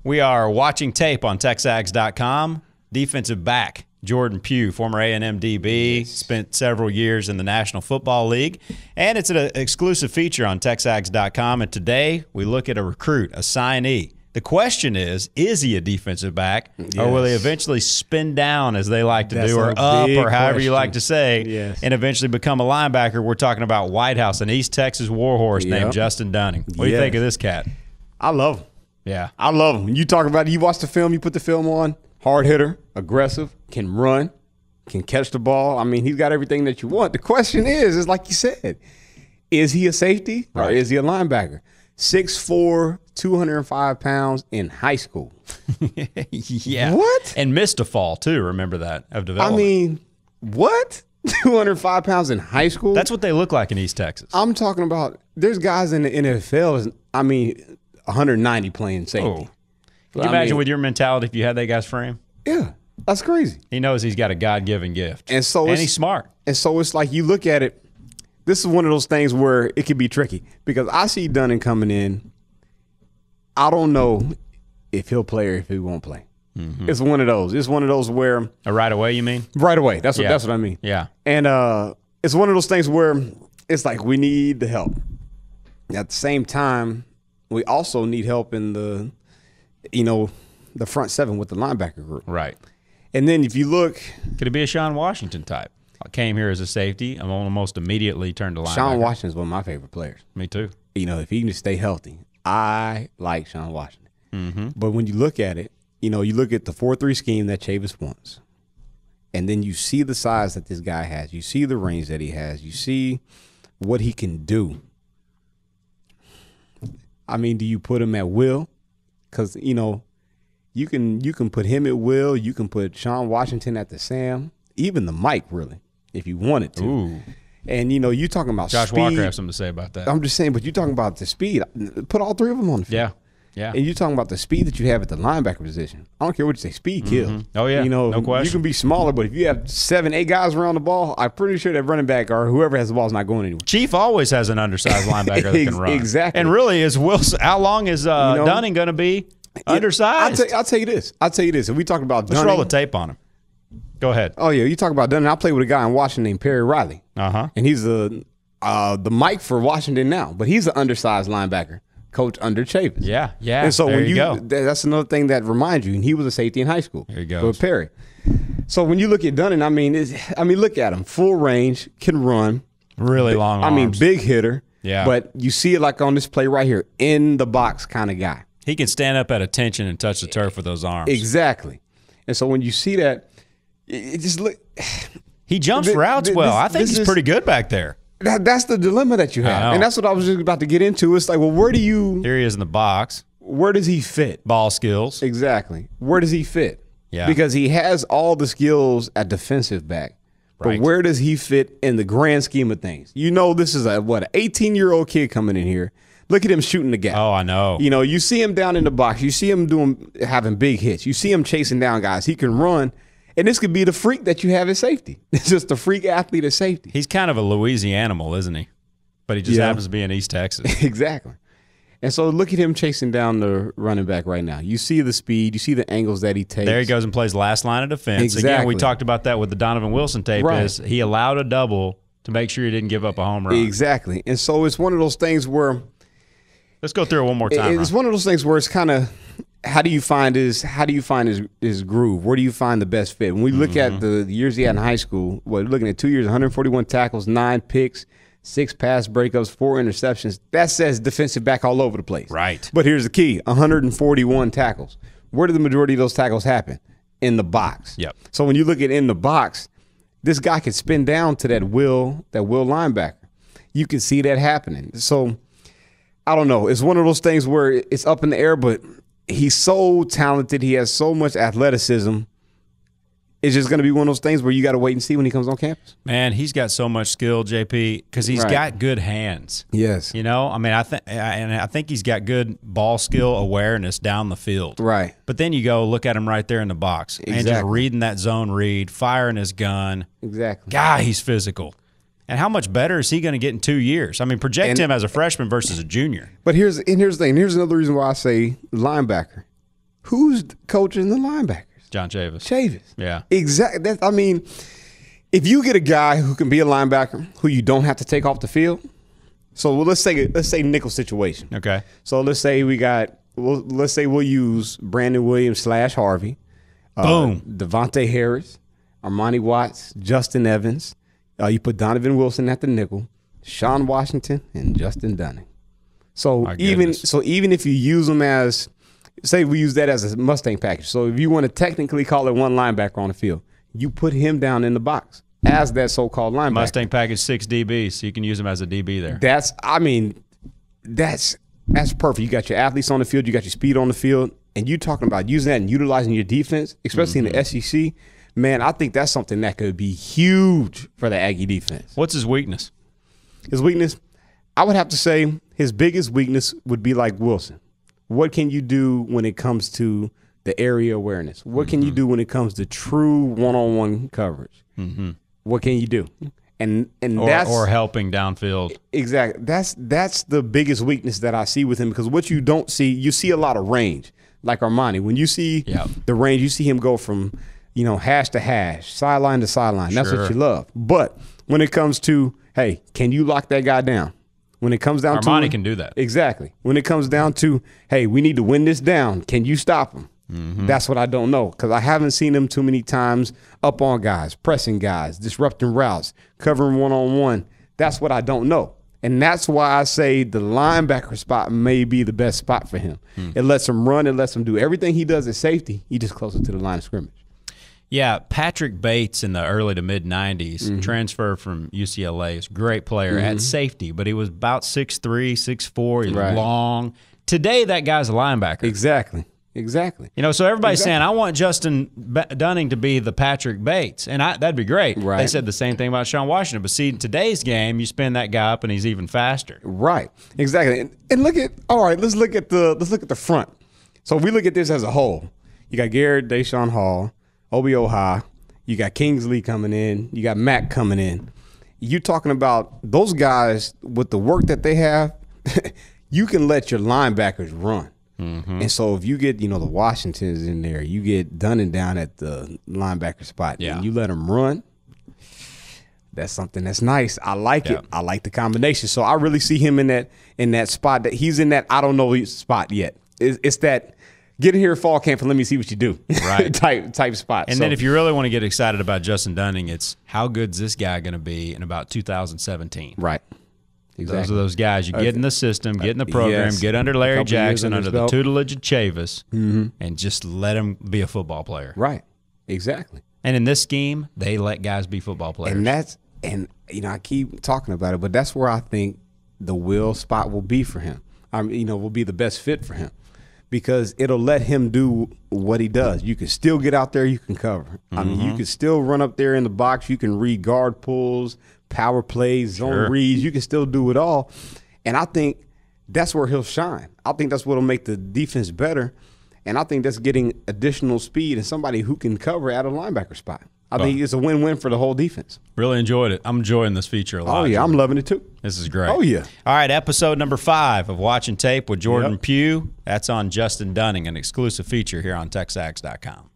We are watching tape on TexAgs.com. Defensive back Jordan Pugh, former A&M DB, spent several years in the National Football League. And it's an exclusive feature on TexAgs.com. And today we look at a recruit, a signee. The question is he a defensive back, or will he eventually spin down, as they like to do, or up, or however you like to say, and eventually become a linebacker? We're talking about White House, an East Texas warhorse named Justin Dunning. What do you think of this cat? I love him. Yeah. I love him. You talk about it, you watch the film, you put the film on, hard hitter, aggressive, can run, can catch the ball. I mean, he's got everything that you want. The question is like you said, is he a safety or is he a linebacker? 6'4", 205 pounds in high school. Yeah. What? And missed a fall, too. Remember that, of development. I mean, what? 205 pounds in high school? That's what they look like in East Texas. I'm talking about, there's guys in the NFL, 190 playing safety. Oh. Can you imagine with your mentality if you had that guy's frame? Yeah, that's crazy. He knows he's got a God-given gift. And he's smart. And so it's like you look at it, this is one of those things where it can be tricky because I see Dunning coming in. I don't know if he'll play or if he won't play. Mm-hmm. It's one of those. It's one of those where right away, you mean? Right away. That's what I mean. Yeah. And it's one of those things where it's like we need the help. At the same time, we also need help in the front seven with the linebacker group. Right. And then if you look, could it be a Sean Washington type? I came here as a safety. I'm almost immediately turned to linebacker. Sean Washington is one of my favorite players. Me too. If he can just stay healthy, I like Sean Washington. Mm-hmm. But when you look at it, you look at the 4-3 scheme that Chavis wants, and then you see the size that this guy has. You see the range that he has. You see what he can do. I mean, do you put him at will? Because, you can put him at will. You can put Sean Washington at the Sam, even the Mike, really, if you wanted to. Ooh. And, you're talking about Josh speed. Walker has something to say about that. I'm just saying, but you're talking about the speed. Put all three of them on the field. Yeah. Yeah. And you're talking about the speed that you have at the linebacker position. I don't care what you say. Speed kills. Oh, yeah. No question. You can be smaller, but if you have 7, 8 guys around the ball, I'm pretty sure that running back or whoever has the ball is not going anywhere. Chief always has an undersized linebacker that can run. Exactly. And really, is Wilson? How long is Dunning going to be undersized? I'll tell you this. If we talk about Dunning. Let's roll the tape on him. Go ahead. Oh, yeah. You talk about Dunning. I played with a guy in Washington named Perry Riley. Uh-huh. And he's the Mike for Washington now, but he's an undersized linebacker. Coach under Chavis. Yeah, yeah. And so there when you go. That's another thing that reminds you, and he was a safety in high school. There you go. With Perry. So when you look at Dunning, look at him. Full range, can run. Really long arms. Big hitter. Yeah. But you see it like on this play right here, in the box kind of guy. He can stand up at attention and touch the turf with those arms. Exactly. And so when you see that, it just look. He jumps routes well. I think he's pretty good back there. That's the dilemma that you have. And that's what I was just about to get into. It's like, well, where do you – Here he is in the box. Where does he fit? Ball skills. Exactly. Where does he fit? Yeah. Because he has all the skills at defensive back. Right. But where does he fit in the grand scheme of things? This is an 18-year-old kid coming in here. Look at him shooting the gap. Oh, I know. You see him down in the box. You see him having big hits. You see him chasing down guys. He can run. And this could be the freak that you have at safety. It's just the freak athlete at safety. He's kind of a Louisianimal, isn't he? But he just happens to be in East Texas. Exactly. And so look at him chasing down the running back right now. You see the speed. You see the angles that he takes. There he goes and plays last line of defense. Exactly. Again, we talked about that with the Donovan Wilson tape. Right. Is he allowed a double to make sure he didn't give up a home run. Exactly. And so it's one of those things where – let's go through it one more time. It's one of those things where it's kind of – how do you find his groove? Where do you find the best fit? When we look at the years he had in high school, looking at 2 years, 141 tackles, 9 picks, 6 pass breakups, 4 interceptions. That says defensive back all over the place. Right. But here's the key, 141 tackles. Where do the majority of those tackles happen? In the box. Yep. So when you look at in the box, this guy can spin down to that will linebacker. You can see that happening. So I don't know. It's one of those things where it's up in the air, but – he's so talented. He has so much athleticism. It's just going to be one of those things where you got to wait and see when he comes on campus. Man, he's got so much skill, JP, because he's got good hands. Yes. I think he's got good ball skill awareness down the field. Right. But then you go look at him right there in the box and just reading that zone read, firing his gun. Exactly. God, he's physical. And how much better is he going to get in 2 years? I mean, project him as a freshman versus a junior. But here's the thing. Here's another reason why I say linebacker. Who's coaching the linebackers? John Chavis. Chavis. Yeah. Exactly. I mean, if you get a guy who can be a linebacker who you don't have to take off the field. So let's say nickel situation. Okay. So let's say we'll use Brandon Williams / Harvey. Boom. Devontae Harris, Armani Watts, Justin Evans. You put Donovan Wilson at the nickel, Sean Washington, and Justin Dunning. So even if you use them as, say we use that as a Mustang package. So if you want to technically call it one linebacker on the field, you put him down in the box as that so-called linebacker. Mustang package 6 DBs, so you can use him as a DB there. That's perfect. You got your athletes on the field, you got your speed on the field, and you talking about using that and utilizing your defense, especially in the SEC. Man, I think that's something that could be huge for the Aggie defense. What's his weakness? His weakness, I would have to say his biggest weakness would be like Wilson. What can you do when it comes to the area awareness? What can you do when it comes to true one-on-one coverage? What can you do? And that's or helping downfield. Exactly. That's the biggest weakness that I see with him, because what you don't see, you see a lot of range. Like Armani, when you see the range, you see him go from, hash to hash, sideline to sideline. That's what you love. But when it comes to, hey, can you lock that guy down? When it comes down Armani can do that. Exactly. When it comes down to, hey, we need to win this down, can you stop him? That's what I don't know, because I haven't seen him too many times up on guys, pressing guys, disrupting routes, covering one-on-one. That's what I don't know. And that's why I say the linebacker spot may be the best spot for him. It lets him run. It lets him do everything he does at safety. He just closer to the line of scrimmage. Yeah, Patrick Bates in the early to mid-'90s, transfer from UCLA, is a great player at safety, but he was about 6'3", 6'4", he's long. Today, that guy's a linebacker. Exactly. So everybody's saying, I want Justin Dunning to be the Patrick Bates, and that'd be great. Right. They said the same thing about Sean Washington, but see, in today's game, you spin that guy up and he's even faster. Right. Exactly. And let's look at the front. So if we look at this as a whole, you got Garrett Deshaun Hall, Obi Oha, you got Kingsley coming in, you got Mack coming in. You talking about those guys with the work that they have, you can let your linebackers run. And so if you get, the Washingtons in there, you get Dunning down at the linebacker spot, and you let them run, that's something that's nice. I like it. I like the combination. So I really see him in that spot. That he's in that I don't know spot yet. It's that get in here fall camp and let me see what you do type spot. And then if you really want to get excited about Justin Dunning, it's how good's this guy going to be in about 2017? Right. Exactly. Those are those guys you get in the system, get in the program, get under Larry Jackson, under the tutelage of Chavis, and just let him be a football player. Right. Exactly. And in this scheme, they let guys be football players. And I keep talking about it, but that's where I think the will spot will be for him. Will be the best fit for him, because it'll let him do what he does. You can still get out there, you can cover. You can still run up there in the box, you can read guard pulls, power plays, zone reads. You can still do it all. And I think that's where he'll shine. I think that's what will make the defense better. And I think that's getting additional speed and somebody who can cover at a linebacker spot. I think it's a win-win for the whole defense. Really enjoyed it. I'm enjoying this feature a lot. Oh, yeah. I'm loving it, too. This is great. Oh, yeah. All right, episode number 5 of Watching Tape with Jordan Pugh. That's on Justin Dunning, an exclusive feature here on TexAgs.com.